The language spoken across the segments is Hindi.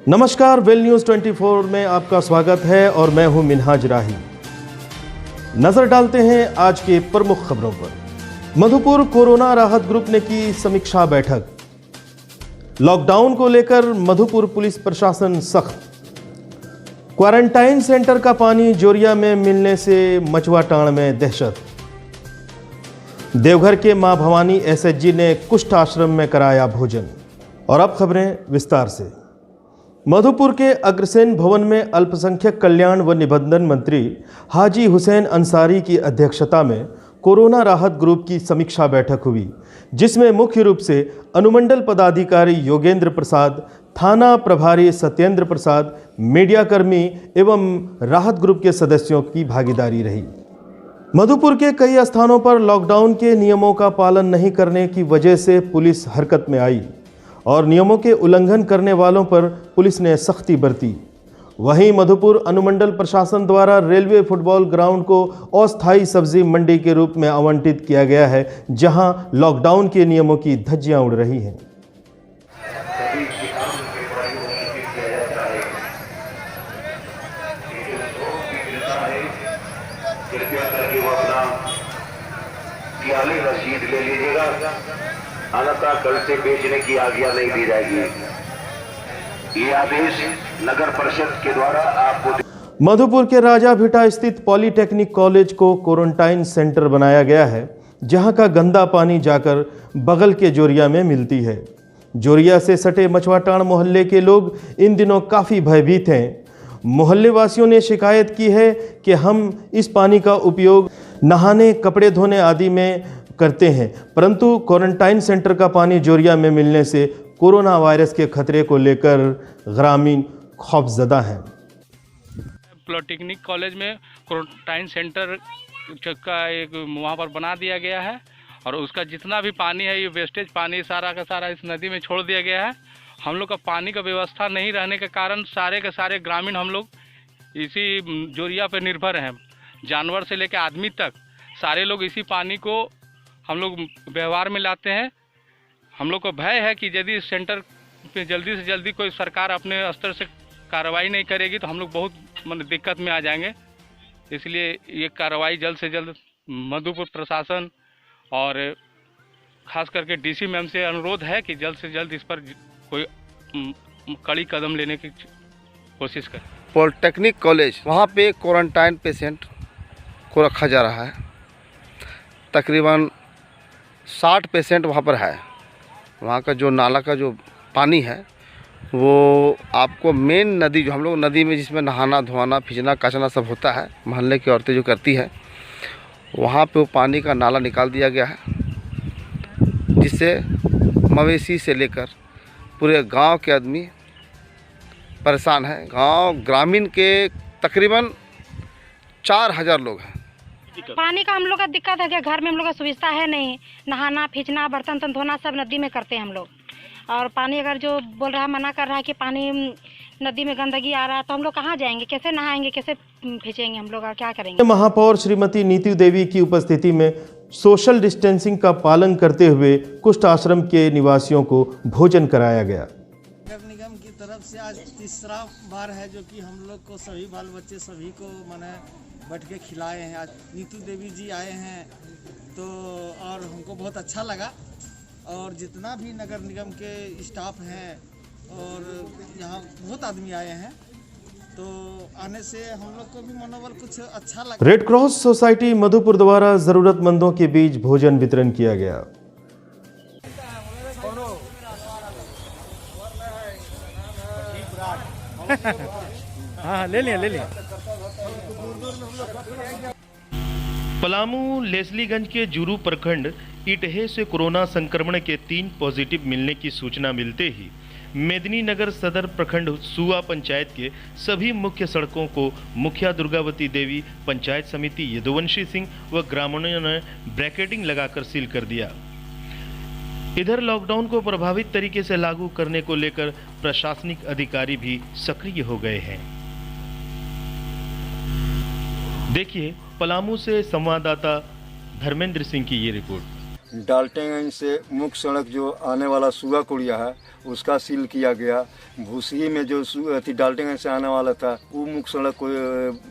नमस्कार, वेल न्यूज़ 24 में आपका स्वागत है और मैं हूं मिनहाज राही। नजर डालते हैं आज के प्रमुख खबरों पर। मधुपुर कोरोना राहत ग्रुप ने की समीक्षा बैठक। लॉकडाउन को लेकर मधुपुर पुलिस प्रशासन सख्त। क्वारंटाइन सेंटर का पानी जोरिया में मिलने से मचुआटांड़ में दहशत। देवघर के मां भवानी एसएचजी ने कुष्ठ आश्रम में कराया भोजन। और अब खबरें विस्तार से। मधुपुर के अग्रसेन भवन में अल्पसंख्यक कल्याण व निबंधन मंत्री हाजी हुसैन अंसारी की अध्यक्षता में कोरोना राहत ग्रुप की समीक्षा बैठक हुई, जिसमें मुख्य रूप से अनुमंडल पदाधिकारी योगेंद्र प्रसाद, थाना प्रभारी सत्येंद्र प्रसाद, मीडियाकर्मी एवं राहत ग्रुप के सदस्यों की भागीदारी रही। मधुपुर के कई स्थानों पर लॉकडाउन के नियमों का पालन नहीं करने की वजह से पुलिस हरकत में आई और नियमों के उल्लंघन करने वालों पर पुलिस ने सख्ती बरती। वहीं मधुपुर अनुमंडल प्रशासन द्वारा रेलवे फुटबॉल ग्राउंड को अस्थायी सब्जी मंडी के रूप में आवंटित किया गया है, जहां लॉकडाउन के नियमों की धज्जियां उड़ रही हैं। रसीद ले लीजिएगा, अन्यथा कल से बेचने की आज्ञा नहीं दी जाएगी। ये आदेश नगर परिषद के द्वारा आपको। मधुपुर के राजा भिटा स्थित पॉलीटेक्निक कॉलेज को क्वारंटाइन सेंटर बनाया गया है, जहां का गंदा पानी जाकर बगल के जोरिया में मिलती है। जोरिया से सटे मचुआटांड़ मोहल्ले के लोग इन दिनों काफ़ी भयभीत हैं। मोहल्ले वासियों ने शिकायत की है कि हम इस पानी का उपयोग नहाने, कपड़े धोने आदि में करते हैं, परंतु क्वारंटाइन सेंटर का पानी जोरिया में मिलने से कोरोना वायरस के खतरे को लेकर ग्रामीण खौफजदा हैं। पॉलीटेक्निक कॉलेज में क्वारंटाइन सेंटर का एक वहाँ पर बना दिया गया है और उसका जितना भी पानी है, ये वेस्टेज पानी सारा का सारा इस नदी में छोड़ दिया गया है। हम लोग का पानी का व्यवस्था नहीं रहने के कारण सारे के सारे ग्रामीण हम लोग इसी जोरिया पर निर्भर हैं। जानवर से लेकर आदमी तक सारे लोग इसी पानी को हम लोग व्यवहार में लाते हैं। हम लोग को भय है कि यदि इस सेंटर पे जल्दी से जल्दी कोई सरकार अपने स्तर से कार्रवाई नहीं करेगी तो हम लोग बहुत दिक्कत में आ जाएंगे। इसलिए ये कार्रवाई जल्द से जल्द मधुपुर प्रशासन और ख़ास करके डीसी मैम से अनुरोध है कि जल्द से जल्द इस पर कोई कड़ी कदम लेने की कोशिश करें। पॉलीटेक्निक कॉलेज, वहाँ पे क्वारंटाइन पेशेंट को रखा जा रहा है। तकरीबन 60 पेशेंट वहाँ पर है। वहाँ का जो नाला का जो पानी है वो आपको मेन नदी, जो हम लोग नदी में जिसमें नहाना धोना फिजना काचना सब होता है, मोहल्ले की औरतें जो करती है, वहाँ पे वो पानी का नाला निकाल दिया गया है, जिससे मवेशी से लेकर पूरे गांव के आदमी परेशान है। ग्रामीण के तकरीबन 4000 लोग हैं। पानी का हम लोग का दिक्कत है कि घर में हम लोग का सुविधा है नहीं, नहाना फिजना बर्तन तन धोना सब नदी में करते हैं हम लोग। और पानी अगर जो बोल रहा है, मना कर रहा है कि पानी नदी में गंदगी आ रहा है, तो हम लोग कहाँ जाएंगे, कैसे नहाएंगे, कैसे खींचेंगे हम लोग और क्या करेंगे। महापौर श्रीमती नीतू देवी की उपस्थिति में सोशल डिस्टेंसिंग का पालन करते हुए कुष्ठ आश्रम के निवासियों को भोजन कराया गया। नगर निगम की तरफ से आज तीसरा बार है जो कि हम लोग को सभी बाल बच्चे सभी को माने बैठ के खिलाए हैं। आज नीतू देवी जी आए हैं तो और हमको बहुत अच्छा लगा। और जितना भी नगर निगम के स्टाफ हैं और यहाँ बहुत आदमी आए हैं, तो आने से हम लोग को भी मनोबल कुछ अच्छा लगा। रेड क्रॉस सोसाइटी मधुपुर द्वारा जरूरतमंदों के बीच भोजन वितरण किया गया। हाँ, ले लिया। पलामू लेसलीगंज के जुरू प्रखंड इटहे से कोरोना संक्रमण के 3 पॉजिटिव मिलने की सूचना मिलते ही मेदिनीनगर सदर प्रखंड सुआ पंचायत के सभी मुख्य सड़कों को मुखिया दुर्गावती देवी, पंचायत समिति यदुवंशी सिंह व ग्रामीणों ने ब्रैकेटिंग लगाकर सील कर दिया। इधर लॉकडाउन को प्रभावित तरीके से लागू करने को लेकर प्रशासनिक अधिकारी भी सक्रिय हो गए हैं। देखिए पलामू से संवाददाता धर्मेंद्र सिंह की ये रिपोर्ट। डाल्टनगंज से मुख्य सड़क जो आने वाला सुगा कुड़िया है उसका सील किया गया। भूसी में जो डाल्टनगंज से आने वाला था वो मुख्य सड़क को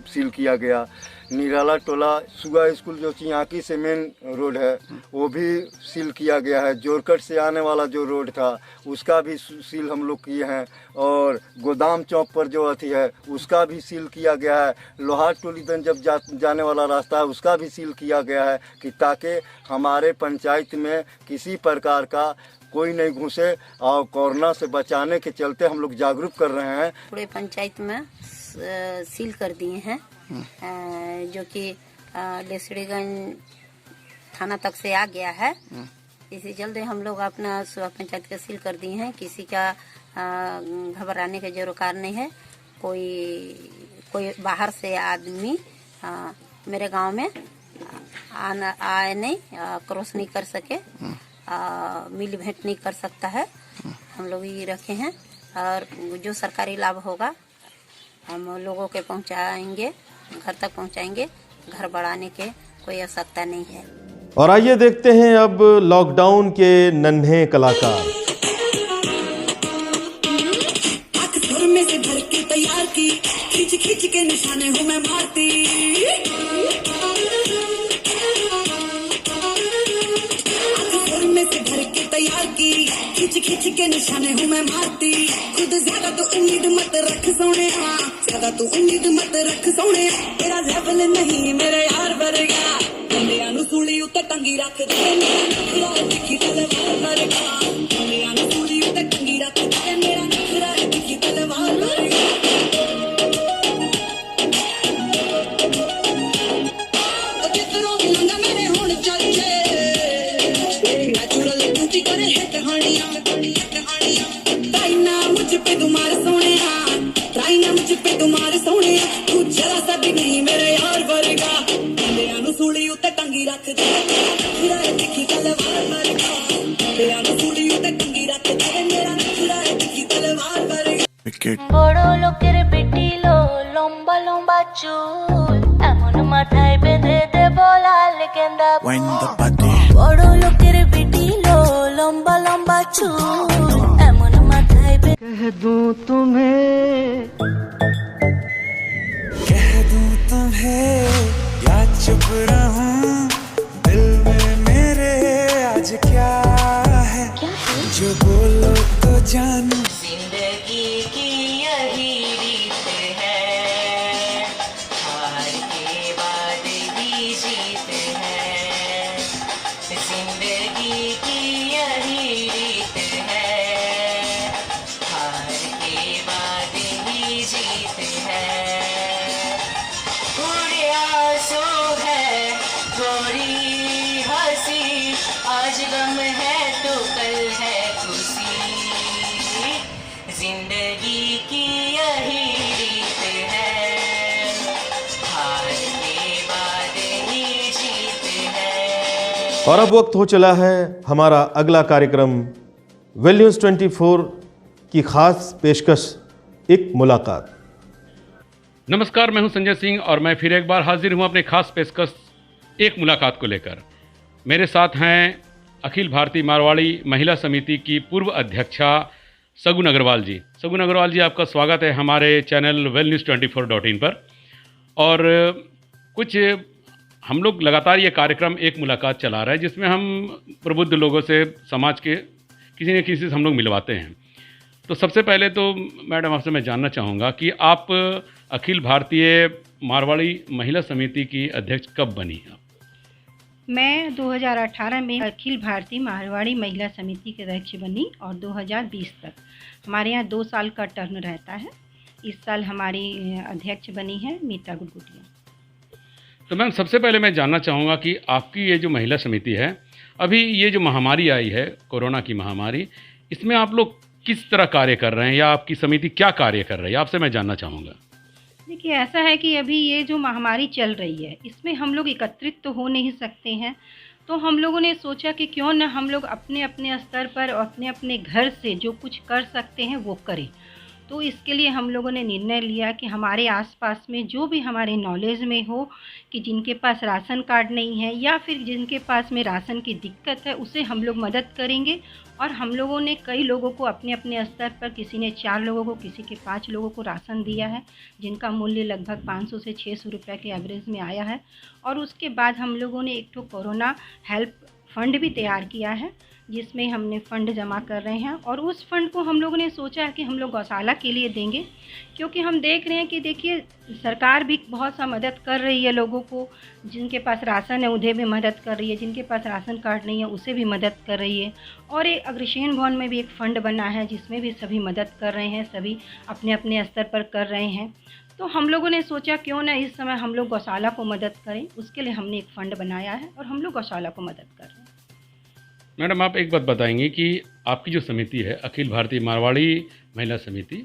सील किया गया। निराला टोला सुगा स्कूल जो चियाकी से मेन रोड है वो भी सील किया गया है। जोरकट से आने वाला जो रोड था उसका भी सील हम लोग किए हैं और गोदाम चौक पर जो अथी है उसका भी सील किया गया है। लोहार टोलीगंज जब जाने वाला रास्ता है उसका भी सील किया गया है कि ताकि हमारे पंचायत में किसी प्रकार का कोई नहीं घुसे और कोरोना से बचाने के चलते हम लोग जागरूक कर रहे हैं। पूरे पंचायत में सील कर दिए हैं जो कि लेसड़ीगंज थाना तक से आ गया है। इसी चलते हम लोग अपना पंचायत का सील कर दिए हैं। किसी का घबराने की जरूरत नहीं है। कोई बाहर से आदमी मेरे गांव में आए नहीं, क्रॉस नहीं कर सके, मिल भेंट नहीं कर सकता है। हम लोग ये रखे हैं और जो सरकारी लाभ होगा हम लोगों के पहुंचाएंगे, घर तक पहुंचाएंगे। घर बढ़ाने के कोई आवश्यकता नहीं है। और आइए देखते हैं अब लॉकडाउन के नन्हे कलाकार। में से भर के तैयार की, खींच खींच के निशाने हूँ मैं मारती। में से भर के तैयार की, खींच खींच के निशाने हूँ मैं मारती। खुद ज्यादा तो उम्मीद मत रख सोने, ज्यादा तो उम्मीद मत रख सोने। तेरा लेवल नहीं मेरे यार वर्गा, कंडिया नु सूली उत्ते टंगी रख दे। मेरा दिखी तलवार वर्गा, कंडिया नु सूली उत्ते टंगी रख दे। मेरा नखरा दिखी तलवार वर्गा। तो कितनों भी लंगा मेरे होने चाहिए, नेचुरल ब्यूटी करे है कहानियां। ताईना मुझ पे तुम्हारे सोने, ताईना मुझ पे तुम्हारे सोने। तू जरा सा भी नहीं मेरे यार वर्गा, कंडिया नु सूली उत्ते टंगी रख दे। नखरा दिखी तलवार वर्गा, कंडिया नु सूली उत्ते टंगी रख दे। मेरा नखरा दिखी तलवार वर्गा। বড় লোকের বেটিলো লম্বা লম্বা চুল, এমন মাথায় বেঁধে দেব লাল গেন্দা ফুল। বড় লোকের বেটিলো লম্বা লম্বা চুল, এমন মাথায় कह दूं तुम्हें या चुप रहूं, दिल में मेरे आज क्या है, जो बोलो तो जानू। जिंदगी की यही रीत है, हार के बाद ही जीत है। जिंदगी की यही रीत है, हार के बाद ही जीत है। थोड़े आंसू है, थोड़ी हंसी, आज गम है तो कल है खुशी। जिंदगी की यही रीत है, हार के बाद ही जीत है। और अब वक्त हो चला है हमारा अगला कार्यक्रम वेल न्यूज़ 24 की खास पेशकश, एक मुलाकात। नमस्कार, मैं हूं संजय सिंह और मैं फिर एक बार हाजिर हूं अपने खास पेशकश एक मुलाकात को लेकर। मेरे साथ हैं अखिल भारतीय मारवाड़ी महिला समिति की पूर्व अध्यक्षा सगुन अग्रवाल जी। सगुन अग्रवाल जी, आपका स्वागत है हमारे चैनल वेल न्यूज़ 24.in पर। और कुछ हम लोग लगातार ये कार्यक्रम एक मुलाकात चला रहे हैं जिसमें हम प्रबुद्ध लोगों से, समाज के किसी न किसी से हम लोग मिलवाते हैं। तो सबसे पहले तो मैडम आपसे मैं जानना चाहूँगा कि आप अखिल भारतीय मारवाड़ी महिला समिति की अध्यक्ष कब बनी? मैं 2018 में अखिल भारतीय मारवाड़ी महिला समिति के अध्यक्ष बनी और 2020 तक हमारे यहाँ 2 साल का टर्म रहता है। इस साल हमारी अध्यक्ष बनी है मीता गुटगुटिया। तो मैम, सबसे पहले मैं जानना चाहूँगा कि आपकी ये जो महिला समिति है, अभी ये जो महामारी आई है कोरोना की महामारी, इसमें आप लोग किस तरह कार्य कर रहे हैं या आपकी समिति क्या कार्य कर रही है, आपसे मैं जानना चाहूँगा। देखिए, ऐसा है कि अभी ये जो महामारी चल रही है इसमें हम लोग एकत्रित तो हो नहीं सकते हैं, तो हम लोगों ने सोचा कि क्यों न हम लोग अपने अपने स्तर पर और अपने अपने घर से जो कुछ कर सकते हैं वो करें। तो इसके लिए हम लोगों ने निर्णय लिया कि हमारे आसपास में जो भी हमारे नॉलेज में हो कि जिनके पास राशन कार्ड नहीं है या फिर जिनके पास में राशन की दिक्कत है, उसे हम लोग मदद करेंगे। और हम लोगों ने कई लोगों को अपने अपने स्तर पर, किसी ने 4 लोगों को, किसी के 5 लोगों को राशन दिया है, जिनका मूल्य लगभग 500 से 600 रुपये के एवरेज में आया है। और उसके बाद हम लोगों ने एक कोरोना हेल्प फंड भी तैयार किया है, जिसमें हमने फ़ंड जमा कर रहे हैं। और उस फंड को हम लोगों ने सोचा है कि हम लोग गौशाला के लिए देंगे, क्योंकि हम देख रहे हैं कि देखिए सरकार भी बहुत सा मदद कर रही है लोगों को, जिनके पास राशन है उन्हें भी मदद कर रही है, जिनके पास राशन कार्ड नहीं है उसे भी मदद कर रही है। और एक अग्रसेन भवन में भी एक फ़ंड बना है जिसमें भी सभी मदद कर रहे हैं, सभी अपने अपने स्तर पर कर रहे हैं। तो हम लोगों ने सोचा क्यों ना इस समय हम लोग गौशाला को मदद करें, उसके लिए हमने एक फ़ंड बनाया है और हम लोग गौशाला को मदद कर रहे हैं। मैडम, आप एक बात बताएंगे कि आपकी जो समिति है अखिल भारतीय मारवाड़ी महिला समिति,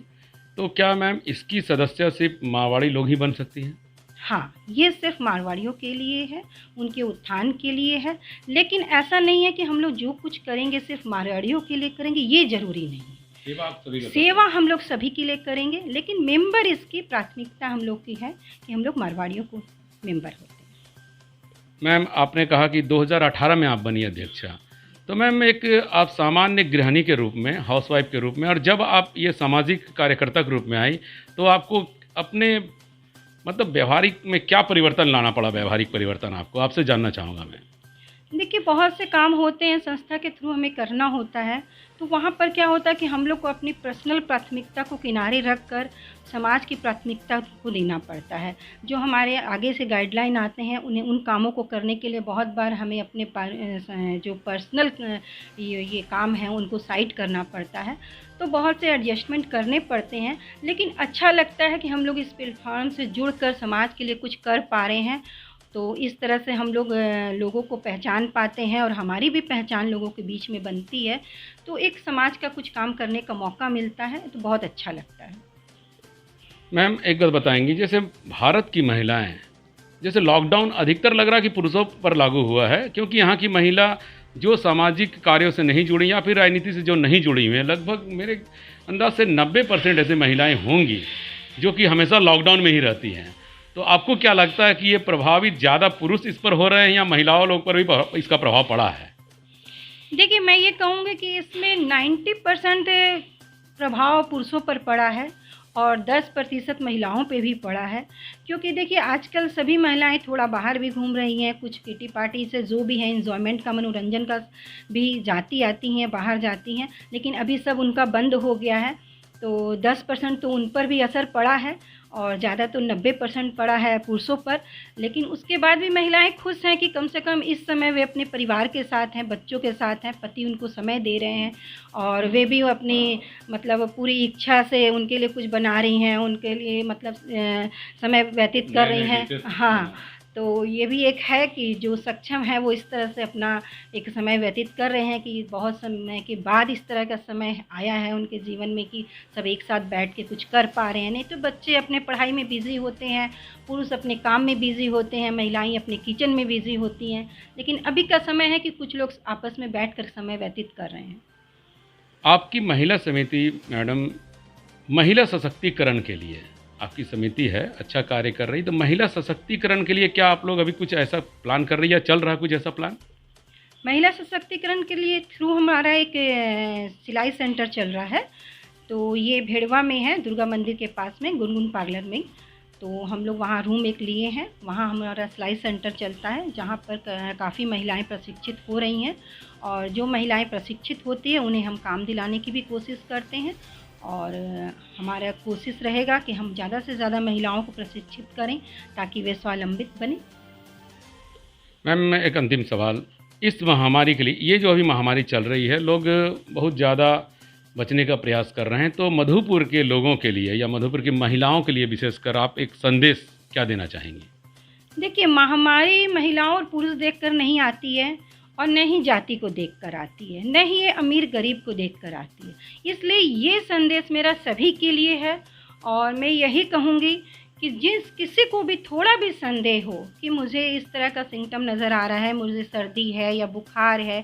तो क्या मैम इसकी सदस्य सिर्फ मारवाड़ी लोग ही बन सकती हैं? हाँ, ये सिर्फ मारवाड़ियों के लिए है, उनके उत्थान के लिए है। लेकिन ऐसा नहीं है कि हम लोग जो कुछ करेंगे सिर्फ मारवाड़ियों के लिए करेंगे, ये ज़रूरी नहीं है। सेवा हम लोग सभी के लिए करेंगे, लेकिन मेंबर इसकी प्राथमिकता हम लोग की है कि हम लोग मारवाड़ियों को मेंबर होते हैं। मैम, आपने कहा कि 2018 में आप बनी अध्यक्षा, तो मैम एक आप सामान्य गृहिणी के रूप में, हाउसवाइफ के रूप में, और जब आप ये सामाजिक कार्यकर्ता के रूप में आई तो आपको अपने मतलब व्यवहारिक में क्या परिवर्तन लाना पड़ा? व्यवहारिक परिवर्तन आपसे जानना चाहूँगा मैं। देखिए, बहुत से काम होते हैं संस्था के थ्रू हमें करना होता है, तो वहाँ पर क्या होता है कि हम लोग को अपनी पर्सनल प्राथमिकता को किनारे रख कर समाज की प्राथमिकता को देना पड़ता है। जो हमारे आगे से गाइडलाइन आते हैं उन्हें, उन कामों को करने के लिए बहुत बार हमें अपने जो पर्सनल ये काम है उनको साइड करना पड़ता है, तो बहुत से एडजस्टमेंट करने पड़ते हैं। लेकिन अच्छा लगता है कि हम लोग इस प्लेटफॉर्म से जुड़कर समाज के लिए कुछ कर पा रहे हैं। तो इस तरह से हम लोग लोगों को पहचान पाते हैं और हमारी भी पहचान लोगों के बीच में बनती है, तो एक समाज का कुछ काम करने का मौका मिलता है, तो बहुत अच्छा लगता है। मैम, एक बात बताएंगी, जैसे भारत की महिलाएं, जैसे लॉकडाउन अधिकतर लग रहा है कि पुरुषों पर लागू हुआ है, क्योंकि यहाँ की महिला जो सामाजिक कार्यों से नहीं जुड़ी या फिर राजनीति से जो नहीं जुड़ी हुई हैं, लगभग मेरे अंदाज से 90% ऐसी महिलाएँ होंगी जो कि हमेशा लॉकडाउन में ही रहती हैं। तो आपको क्या लगता है कि ये प्रभावित ज़्यादा पुरुष इस पर हो रहे हैं या महिलाओं लोग पर भी इसका प्रभाव पड़ा है? देखिए, मैं ये कहूँगी कि इसमें 90% प्रभाव पुरुषों पर पड़ा है और 10% महिलाओं पे भी पड़ा है। क्योंकि देखिए, आजकल सभी महिलाएं थोड़ा बाहर भी घूम रही हैं, कुछ किटी पार्टी से जो भी है एंजॉयमेंट का, मनोरंजन का भी जाती आती हैं, बाहर जाती हैं, लेकिन अभी सब उनका बंद हो गया है। तो 10% तो उन पर भी असर पड़ा है और ज़्यादा तो 90% पड़ा है पुरुषों पर। लेकिन उसके बाद भी महिलाएं खुश हैं कि कम से कम इस समय वे अपने परिवार के साथ हैं, बच्चों के साथ हैं, पति उनको समय दे रहे हैं और वे भी अपनी मतलब पूरी इच्छा से उनके लिए कुछ बना रही हैं, उनके लिए मतलब समय व्यतीत कर रही हैं। हाँ, तो ये भी एक है कि जो सक्षम है वो इस तरह से अपना एक समय व्यतीत कर रहे हैं कि बहुत समय के बाद इस तरह का समय आया है उनके जीवन में कि सब एक साथ बैठ के कुछ कर पा रहे हैं। नहीं तो बच्चे अपने पढ़ाई में बिज़ी होते हैं, पुरुष अपने काम में बिज़ी होते हैं, महिलाएं अपने किचन में बिज़ी होती हैं। लेकिन अभी का समय है कि कुछ लोग आपस में बैठ कर समय व्यतीत कर रहे हैं। आपकी महिला समिति मैडम महिला सशक्तिकरण के लिए आपकी समिति है, अच्छा कार्य कर रही, तो महिला सशक्तिकरण के लिए क्या आप लोग अभी कुछ ऐसा प्लान कर रही है या चल रहा है कुछ ऐसा प्लान? महिला सशक्तिकरण के लिए थ्रू हमारा एक सिलाई सेंटर चल रहा है, तो ये भेड़वा में है, दुर्गा मंदिर के पास में, गुनगुन पार्लर में। तो हम लोग वहाँ रूम एक लिए हैं, वहाँ हमारा सिलाई सेंटर चलता है, जहाँ पर काफ़ी महिलाएं प्रशिक्षित हो रही हैं और जो महिलाएं प्रशिक्षित होती हैं उन्हें हम काम दिलाने की भी कोशिश करते हैं और हमारा कोशिश रहेगा कि हम ज़्यादा से ज़्यादा महिलाओं को प्रशिक्षित करें ताकि वे स्वावलंबित बने। मैम, एक अंतिम सवाल, इस महामारी के लिए, ये जो अभी महामारी चल रही है, लोग बहुत ज़्यादा बचने का प्रयास कर रहे हैं, तो मधुपुर के लोगों के लिए या मधुपुर की महिलाओं के लिए विशेषकर आप एक संदेश क्या देना चाहेंगी? देखिए, महामारी महिलाओं और पुरुष देखकर नहीं आती है और न ही जाति को देखकर आती है, न ही ये अमीर गरीब को देखकर आती है। इसलिए ये संदेश मेरा सभी के लिए है और मैं यही कहूँगी कि किसी को भी थोड़ा भी संदेह हो कि मुझे इस तरह का सिम्टम नज़र आ रहा है, मुझे सर्दी है या बुखार है,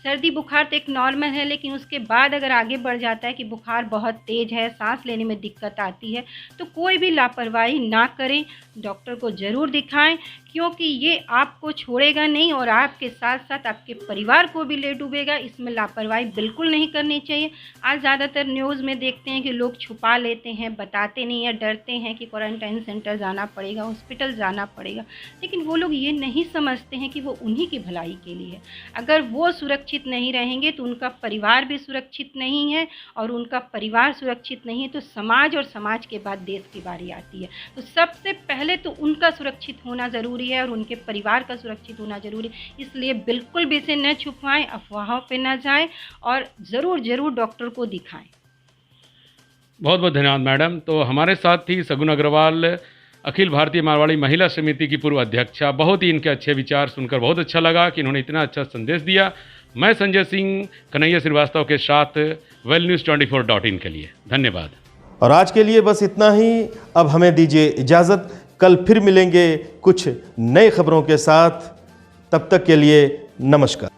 सर्दी बुखार तो एक नॉर्मल है, लेकिन उसके बाद अगर आगे बढ़ जाता है कि बुखार बहुत तेज़ है, सांस लेने में दिक्कत आती है, तो कोई भी लापरवाही ना करें, डॉक्टर को ज़रूर दिखाएं, क्योंकि ये आपको छोड़ेगा नहीं और आपके साथ साथ आपके परिवार को भी ले डूबेगा। इसमें लापरवाही बिल्कुल नहीं करनी चाहिए। आज ज़्यादातर न्यूज़ में देखते हैं कि लोग छुपा लेते हैं, बताते नहीं हैं, डरते हैं कि क्वारंटाइन सेंटर जाना पड़ेगा, हॉस्पिटल जाना पड़ेगा, लेकिन वो लोग ये नहीं समझते हैं कि वो उन्हीं की भलाई के लिए है। अगर वो सुरक्षित नहीं रहेंगे तो उनका परिवार भी सुरक्षित नहीं है, और उनका परिवार सुरक्षित नहीं है तो समाज, और समाज के बाद देश की बारी आती है। तो सबसे पहले तो उनका सुरक्षित होना ज़रूरी है और उनके परिवार का सुरक्षित होना जरूरी। इसलिए बिल्कुल भी इसे न छुपाएं, अफवाहों पे न जाएं और ज़रूर डॉक्टर को दिखाएं। बहुत बहुत धन्यवाद मैडम। तो हमारे साथ थी सगुन अग्रवाल, अखिल भारतीय मारवाड़ी महिला समिति की पूर्व अध्यक्षा। बहुत ही इनके अच्छे विचार सुनकर बहुत अच्छा लगा कि इन्होंने इतना अच्छा संदेश दिया। मैं संजय सिंह कन्हैया श्रीवास्तव के साथ wellnews24.in के लिए धन्यवाद। और आज के लिए बस इतना ही। अब हमें दीजिए इजाज़त। कल फिर मिलेंगे कुछ नई खबरों के साथ। तब तक के लिए नमस्कार।